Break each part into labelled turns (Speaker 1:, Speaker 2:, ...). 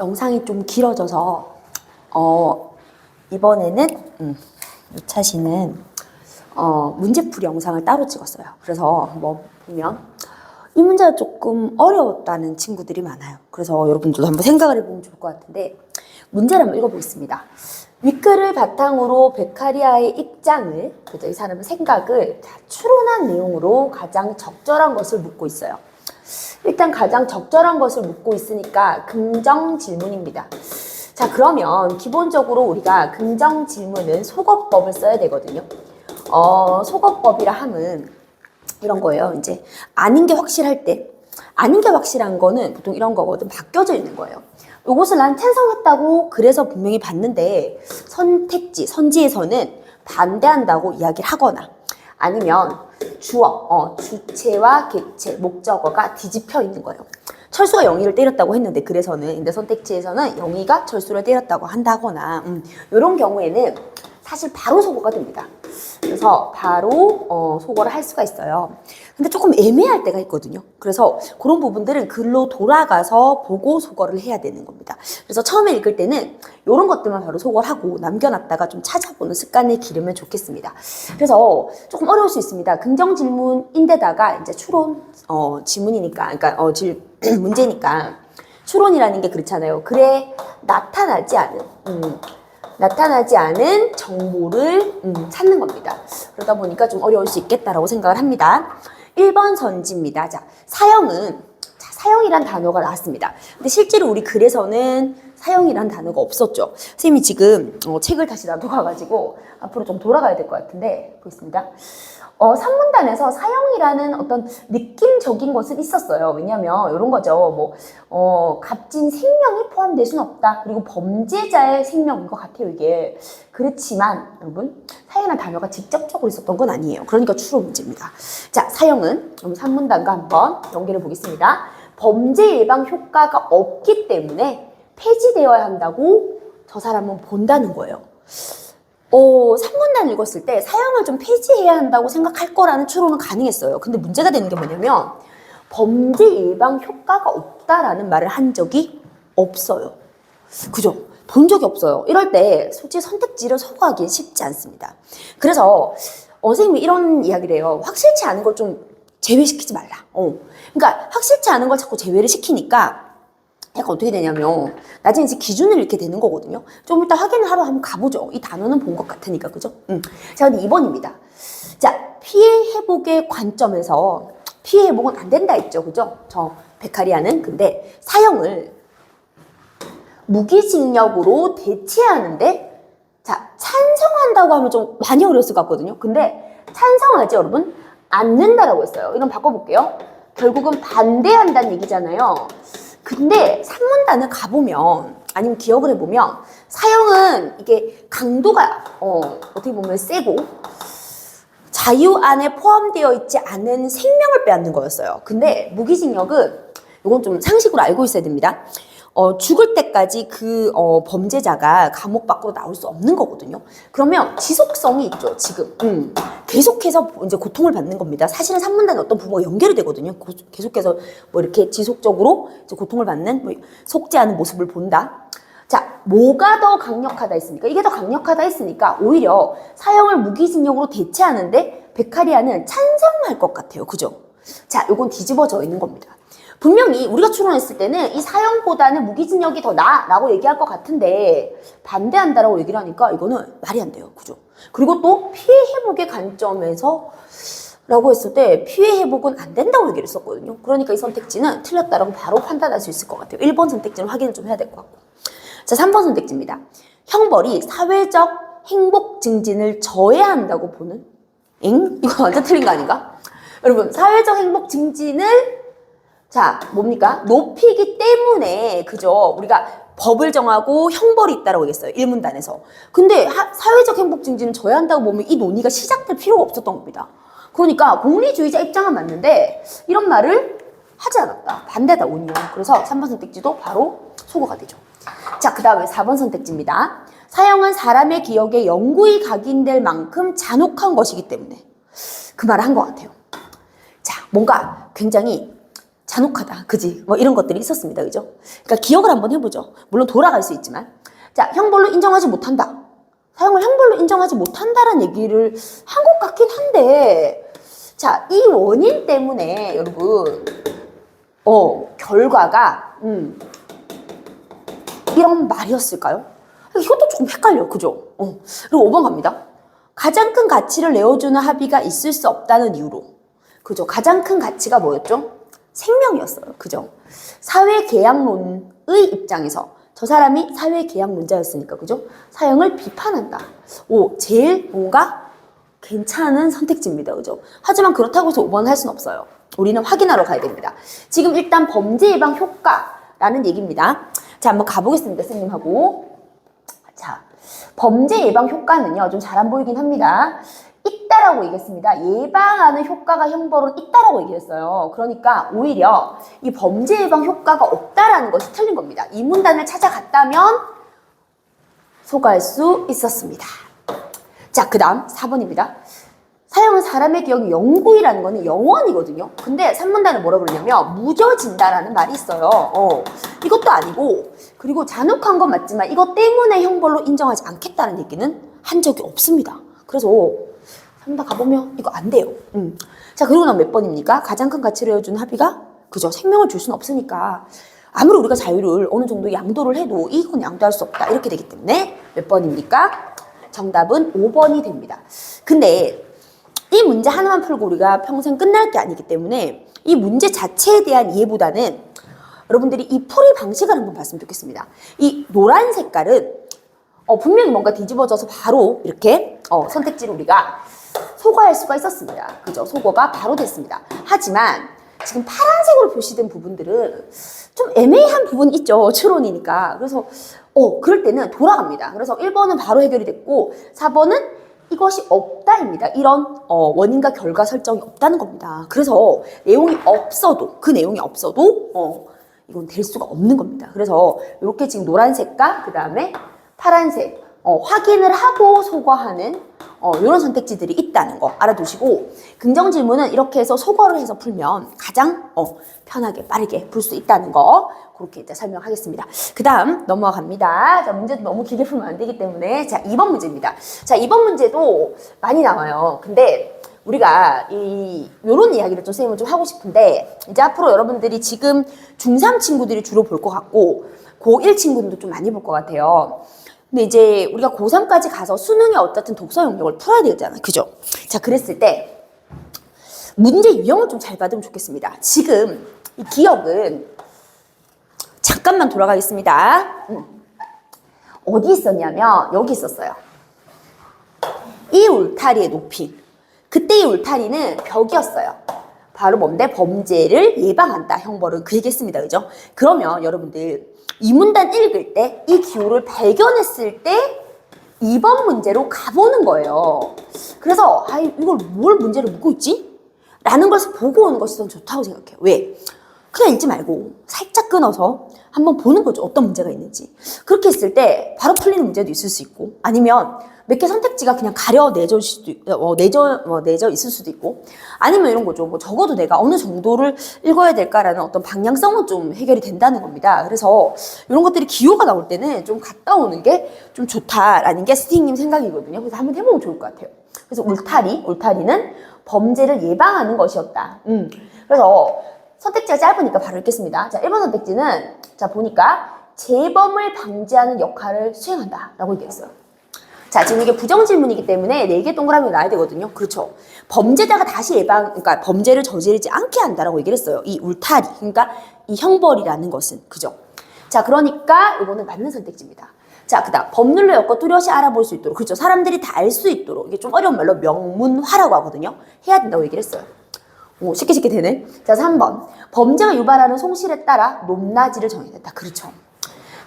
Speaker 1: 영상이 좀 길어져서 이번에는 이 차시는 문제풀이 영상을 따로 찍었어요. 그래서 뭐 보면 이 문제가 조금 어려웠다는 친구들이 많아요. 그래서 여러분들도 한번 생각을 해보면 좋을 것 같은데 문제를 한번 읽어보겠습니다. 윗글을 바탕으로 베카리아의 입장을, 그죠? 이 사람의 생각을 추론한 내용으로 가장 적절한 것을 묻고 있어요. 일단 가장 적절한 것을 묻고 있으니까 긍정 질문입니다. 자, 그러면 기본적으로 우리가 긍정 질문은 속어법을 써야 되거든요. 속어법이라 함은 이런 거예요. 이제 아닌 게 확실할 때, 아닌 게 확실한 거는 보통 이런 거거든. 바뀌어져 있는 거예요. 이것을 난 찬성했다고 그래서 분명히 봤는데 선택지, 선지에서는 반대한다고 이야기를 하거나 아니면 주어, 주체와 객체, 목적어가 뒤집혀 있는 거예요. 철수가 영희를 때렸다고 했는데 그래서는 근데 선택지에서는 영희가 철수를 때렸다고 한다거나 이런 경우에는 사실 바로 소거가 됩니다. 그래서 바로 소거를 할 수가 있어요. 근데 조금 애매할 때가 있거든요. 그래서 그런 부분들은 글로 돌아가서 보고 소거를 해야 되는 겁니다. 그래서 처음에 읽을 때는 이런 것들만 바로 소거를 하고 남겨놨다가 좀 찾아보는 습관을 기르면 좋겠습니다. 그래서 조금 어려울 수 있습니다. 긍정 질문인데다가 이제 추론 지문이니까, 그러니까 문제니까 추론이라는 게 그렇잖아요. 글에 나타나지 않은 정보를 찾는 겁니다. 그러다 보니까 좀 어려울 수 있겠다라고 생각을 합니다. 1번 선지입니다. 자, 사형이란 단어가 나왔습니다. 근데 실제로 우리 글에서는 사형이란 단어가 없었죠. 선생님이 지금 책을 다시 놔둬가지고 앞으로 좀 돌아가야 될 것 같은데 보겠습니다. 산문단에서 사형이라는 어떤 느낌적인 것은 있었어요. 왜냐면 이런 거죠. 값진 생명이 포함될 수는 없다. 그리고 범죄자의 생명인 것 같아요, 이게. 그렇지만 여러분, 사형이라는 단어가 직접적으로 있었던 건 아니에요. 그러니까 추론 문제입니다. 자, 사형은 산문단과 한번 연결해 보겠습니다. 범죄 예방 효과가 없기 때문에 폐지되어야 한다고 저 사람은 본다는 거예요. 산문단을 읽었을 때 사형을 좀 폐지해야 한다고 생각할 거라는 추론은 가능했어요. 근데 문제가 되는 게 뭐냐면 범죄 예방 효과가 없다라는 말을 한 적이 없어요. 그죠? 본 적이 없어요. 이럴 때 솔직히 선택지를 소거하기는 쉽지 않습니다. 그래서 선생님이 이런 이야기를 해요. 확실치 않은 걸 좀 제외시키지 말라. 그러니까 확실치 않은 걸 자꾸 제외를 시키니까 약간 어떻게 되냐면 나중에 이제 기준을 잃게 되는 거거든요. 좀 이따 확인을 하러 한번 가보죠. 이 단어는 본 것 같으니까, 그죠? 자, 근데 2번입니다. 자, 피해 회복의 관점에서 피해 회복은 안 된다 했죠, 그죠? 저 베카리아는. 근데 사형을 무기징역으로 대체하는데, 자, 찬성한다고 하면 좀 많이 어려웠을 것 같거든요. 근데 찬성하지, 여러분? 않는다라고 했어요. 이건 바꿔볼게요. 결국은 반대한다는 얘기잖아요. 근데 산문단을 가보면 아니면 기억을 해보면 사형은 이게 강도가 어떻게 보면 세고 자유 안에 포함되어 있지 않은 생명을 빼앗는 거였어요. 근데 무기징역은 이건 좀 상식으로 알고 있어야 됩니다. 죽을 때까지 그 범죄자가 감옥 밖으로 나올 수 없는 거거든요. 그러면 지속성이 있죠, 지금. 계속해서 이제 고통을 받는 겁니다. 사실은 산문단에 어떤 부모가 연결이 되거든요. 계속해서 뭐 이렇게 지속적으로 이제 고통을 받는, 속죄하는 모습을 본다. 자, 뭐가 더 강력하다 했습니까? 이게 더 강력하다 했으니까 오히려 사형을 무기징역으로 대체하는데 베카리아는 찬성할 것 같아요. 그죠? 자, 요건 뒤집어져 있는 겁니다. 분명히 우리가 추론했을 때는 이 사형보다는 무기징역이 더 나아라고 얘기할 것 같은데 반대한다라고 얘기를 하니까 이거는 말이 안 돼요. 그죠? 그리고 또 피해 회복의 관점에서 라고 했을 때 피해 회복은 안 된다고 얘기를 했었거든요. 그러니까 이 선택지는 틀렸다라고 바로 판단할 수 있을 것 같아요. 1번 선택지는 확인을 좀 해야 될 것 같고. 자, 3번 선택지입니다. 형벌이 사회적 행복 증진을 저해한다고 보는? 이거 완전 틀린 거 아닌가? 여러분, 사회적 행복 증진을 자, 뭡니까? 높이기 때문에, 그죠? 우리가 법을 정하고 형벌이 있다라고 얘기했어요. 1문단에서. 근데 사회적 행복 증진은 저해한다고 보면 이 논의가 시작될 필요가 없었던 겁니다. 그러니까 공리주의자 입장은 맞는데 이런 말을 하지 않았다. 반대다, 오히려. 그래서 3번 선택지도 바로 소거가 되죠. 자, 그 다음에 4번 선택지입니다. 사형은 사람의 기억에 영구히 각인될 만큼 잔혹한 것이기 때문에 그 말을 한 것 같아요. 자, 뭔가 굉장히 잔혹하다, 그지? 뭐 이런 것들이 있었습니다, 그죠? 그러니까 기억을 한번 해보죠. 물론 돌아갈 수 있지만. 자, 형벌로 인정하지 못한다. 사형을 형벌로 인정하지 못한다라는 얘기를 한 것 같긴 한데, 자, 이 원인 때문에 여러분, 결과가 이런 말이었을까요? 이것도 조금 헷갈려, 그죠? 그리고 5번 갑니다. 가장 큰 가치를 내어주는 합의가 있을 수 없다는 이유로, 그죠? 가장 큰 가치가 뭐였죠? 생명이었어요, 그죠? 사회계약론의 입장에서 저 사람이 사회계약론자였으니까, 그죠? 사형을 비판한다. 제일 뭔가 괜찮은 선택지입니다, 그죠? 하지만 그렇다고 해서 5번 할 수는 없어요. 우리는 확인하러 가야 됩니다. 지금 일단 범죄 예방 효과라는 얘기입니다. 자, 한번 가보겠습니다, 선생님하고. 자, 범죄 예방 효과는요, 좀 잘 안 보이긴 합니다. 있다라고 얘기했습니다. 예방하는 효과가 형벌은 있다라고 얘기했어요. 그러니까 오히려 이 범죄 예방 효과가 없다라는 것이 틀린 겁니다. 이 문단을 찾아갔다면 소거할 수 있었습니다. 자, 그 다음 4번입니다. 사형은 사람의 기억이 영구이라는 거는 영원이거든요. 근데 3문단에 뭐라고 그러냐면 무뎌진다라는 말이 있어요. 이것도 아니고, 그리고 잔혹한 건 맞지만 이것 때문에 형벌로 인정하지 않겠다는 얘기는 한 적이 없습니다. 그래서 3번 가보면 이거 안 돼요. 자, 그리고 난 몇 번입니까? 가장 큰 가치를 해주는 합의가, 그죠? 생명을 줄 수는 없으니까 아무리 우리가 자유를 어느 정도 양도를 해도 이건 양도할 수 없다, 이렇게 되기 때문에 몇 번입니까? 정답은 5번이 됩니다. 근데 이 문제 하나만 풀고 우리가 평생 끝날 게 아니기 때문에 이 문제 자체에 대한 이해보다는 여러분들이 이 풀이 방식을 한번 봤으면 좋겠습니다. 이 노란 색깔은 분명히 뭔가 뒤집어져서 바로 이렇게 선택지를 우리가 소거할 수가 있었습니다. 그죠? 소거가 바로 됐습니다. 하지만 지금 파란색으로 표시된 부분들은 좀 애매한 부분이 있죠. 추론이니까. 그래서 그럴 때는 돌아갑니다. 그래서 1번은 바로 해결이 됐고 4번은 이것이 없다입니다. 이런 원인과 결과 설정이 없다는 겁니다. 그래서 내용이 없어도, 그 내용이 없어도 이건 될 수가 없는 겁니다. 그래서 이렇게 지금 노란색과 그 다음에 파란색 확인을 하고 소거하는 이런 선택지들이 있다는 거 알아두시고, 긍정 질문은 이렇게 해서 소거를 해서 풀면 가장 편하게 빠르게 풀 수 있다는 거 그렇게 이제 설명하겠습니다. 그 다음 넘어갑니다. 자, 문제도 너무 길게 풀면 안 되기 때문에 자, 2번 문제입니다. 자, 2번 문제도 많이 나와요. 근데 우리가 요런 이야기를 좀 선생님은 좀 하고 싶은데, 이제 앞으로 여러분들이 지금 중3 친구들이 주로 볼 것 같고 고1 친구들도 좀 많이 볼 것 같아요. 근데 이제 우리가 고3까지 가서 수능에 어쨌든 독서 영역을 풀어야 되잖아요. 그죠? 자, 그랬을 때 문제 유형을 좀 잘 받으면 좋겠습니다. 지금 이 기억은 잠깐만 돌아가겠습니다. 어디 있었냐면 여기 있었어요. 이 울타리의 높이. 그때 이 울타리는 벽이었어요. 바로 뭔데? 범죄를 예방한다. 형벌은 그 얘기했습니다. 그죠? 그러면 여러분들 이 문단 읽을 때 이 기호를 발견했을 때 2번 문제로 가보는 거예요. 그래서 이걸 뭘 문제를 묻고 있지? 라는 것을 보고 오는 것이 더 좋다고 생각해요. 왜? 그냥 읽지 말고 살짝 끊어서 한번 보는 거죠. 어떤 문제가 있는지. 그렇게 했을 때 바로 풀리는 문제도 있을 수 있고, 아니면 몇 개 선택지가 그냥 내져 있을 수도 있고, 아니면 이런 거죠. 뭐 적어도 내가 어느 정도를 읽어야 될까라는 어떤 방향성은 좀 해결이 된다는 겁니다. 그래서 이런 것들이 기호가 나올 때는 좀 갔다 오는 게 좀 좋다라는 게 스팅님 생각이거든요. 그래서 한번 해보면 좋을 것 같아요. 그래서 울타리는 범죄를 예방하는 것이었다. 그래서 선택지가 짧으니까 바로 읽겠습니다. 자, 1번 선택지는 자 보니까 재범을 방지하는 역할을 수행한다 라고 얘기했어요. 자, 지금 이게 부정질문이기 때문에 4개 동그라미가 나야 되거든요. 그렇죠. 범죄자가 다시 그러니까 범죄를 저지르지 않게 한다라고 얘기를 했어요. 이 울타리, 그러니까 이 형벌이라는 것은. 그죠? 자, 그러니까 이거는 맞는 선택지입니다. 자, 그 다음 법률로 엮어 뚜렷이 알아볼 수 있도록. 그렇죠. 사람들이 다 알 수 있도록. 이게 좀 어려운 말로 명문화라고 하거든요. 해야 된다고 얘기를 했어요. 쉽게 되네. 자, 3번. 범죄가 유발하는 송실에 따라 높낮이를 정해야 된다. 그렇죠.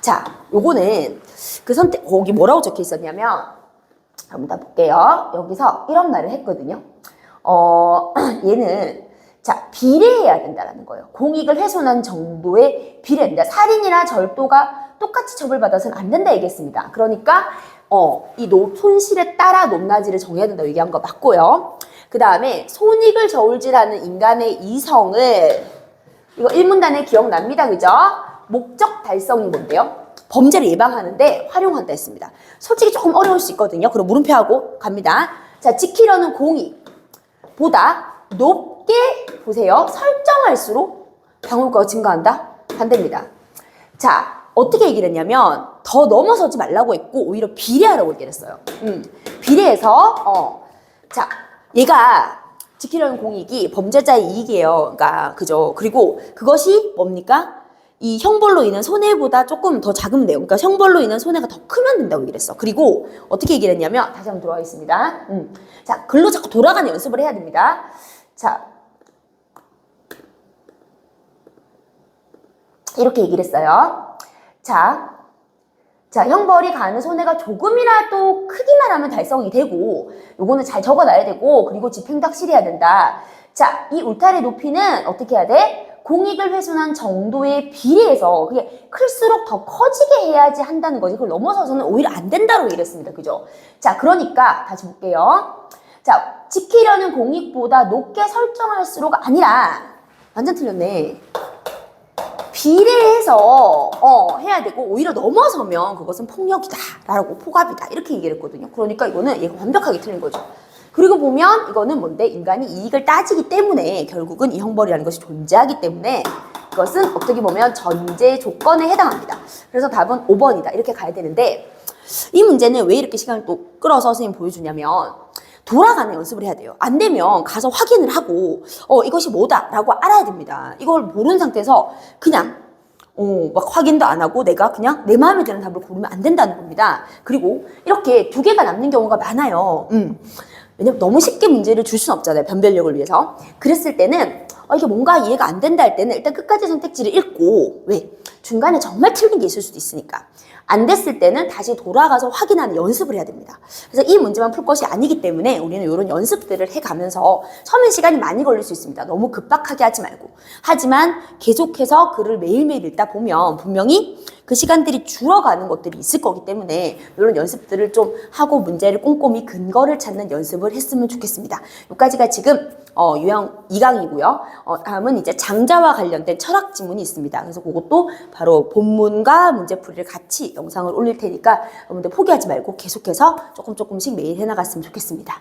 Speaker 1: 자, 요거는 그 거기 뭐라고 적혀 있었냐면, 한번 볼게요. 여기서 이런 말을 했거든요. 얘는, 자, 비례해야 된다라는 거예요. 공익을 훼손한 정도의 비례입니다. 살인이나 절도가 똑같이 처벌받아서는 안 된다 얘기했습니다. 그러니까, 이 손실에 따라 높낮이를 정해야 된다고 얘기한 거 맞고요. 그 다음에 손익을 저울질하는 인간의 이성을 이거 1문단에 기억납니다. 그죠? 목적 달성이 뭔데요? 범죄를 예방하는데 활용한다 했습니다. 솔직히 조금 어려울 수 있거든요. 그럼 물음표하고 갑니다. 자, 지키려는 공익보다 높게 보세요. 설정할수록 방어효과가 증가한다? 반대입니다. 자, 어떻게 얘기를 했냐면 더 넘어서지 말라고 했고 오히려 비례하라고 얘기를 했어요. 비례해서 자, 얘가 지키려는 공익이 범죄자의 이익이에요. 그러니까 그죠? 그리고 그것이 뭡니까? 이 형벌로 인한 손해보다 조금 더 작으면 돼요. 그러니까 형벌로 인한 손해가 더 크면 된다고 얘기를 했어. 그리고 어떻게 얘기를 했냐면 다시 한번 돌아가겠습니다. 자, 글로 자꾸 돌아가는 연습을 해야 됩니다. 자, 이렇게 얘기를 했어요. 자, 형벌이 가하는 손해가 조금이라도 크기만 하면 달성이 되고, 요거는 잘 적어놔야 되고, 그리고 집행도 확실히 해야 된다. 자, 이 울타리 높이는 어떻게 해야 돼? 공익을 훼손한 정도에 비례해서 그게 클수록 더 커지게 해야지 한다는 거지. 그걸 넘어서서는 오히려 안 된다고 얘기했습니다. 그죠? 자, 그러니까 다시 볼게요. 자, 지키려는 공익보다 높게 설정할수록 아니라 완전 틀렸네. 비례해서 해야 되고 오히려 넘어서면 그것은 폭력이다 라고 포갑이다 이렇게 얘기를 했거든요. 그러니까 이거는 얘가 완벽하게 틀린 거죠. 그리고 보면 이거는 뭔데? 인간이 이익을 따지기 때문에 결국은 이 형벌이라는 것이 존재하기 때문에 이것은 어떻게 보면 전제 조건에 해당합니다. 그래서 답은 5번이다 이렇게 가야 되는데 이 문제는 왜 이렇게 시간을 또 끌어서 선생님이 보여주냐면 돌아가는 연습을 해야 돼요. 안 되면 가서 확인을 하고 이것이 뭐다라고 알아야 됩니다. 이걸 모르는 상태에서 그냥 막 확인도 안 하고 내가 그냥 내 마음에 드는 답을 고르면 안 된다는 겁니다. 그리고 이렇게 2개가 남는 경우가 많아요. 왜냐면 너무 쉽게 문제를 줄 수는 없잖아요. 변별력을 위해서. 그랬을 때는 이게 뭔가 이해가 안 된다 할 때는 일단 끝까지 선택지를 읽고 왜? 중간에 정말 틀린 게 있을 수도 있으니까. 안 됐을 때는 다시 돌아가서 확인하는 연습을 해야 됩니다. 그래서 이 문제만 풀 것이 아니기 때문에 우리는 이런 연습들을 해가면서 처음엔 시간이 많이 걸릴 수 있습니다. 너무 급박하게 하지 말고. 하지만 계속해서 글을 매일매일 읽다 보면 분명히 그 시간들이 줄어가는 것들이 있을 거기 때문에 이런 연습들을 좀 하고 문제를 꼼꼼히 근거를 찾는 연습을 했으면 좋겠습니다. 여기까지가 지금 유형 2강이고요. 다음은 이제 장자와 관련된 철학 지문이 있습니다. 그래서 그것도 바로 본문과 문제풀이를 같이 영상을 올릴 테니까 여러분들 포기하지 말고 계속해서 조금씩 매일 해나갔으면 좋겠습니다.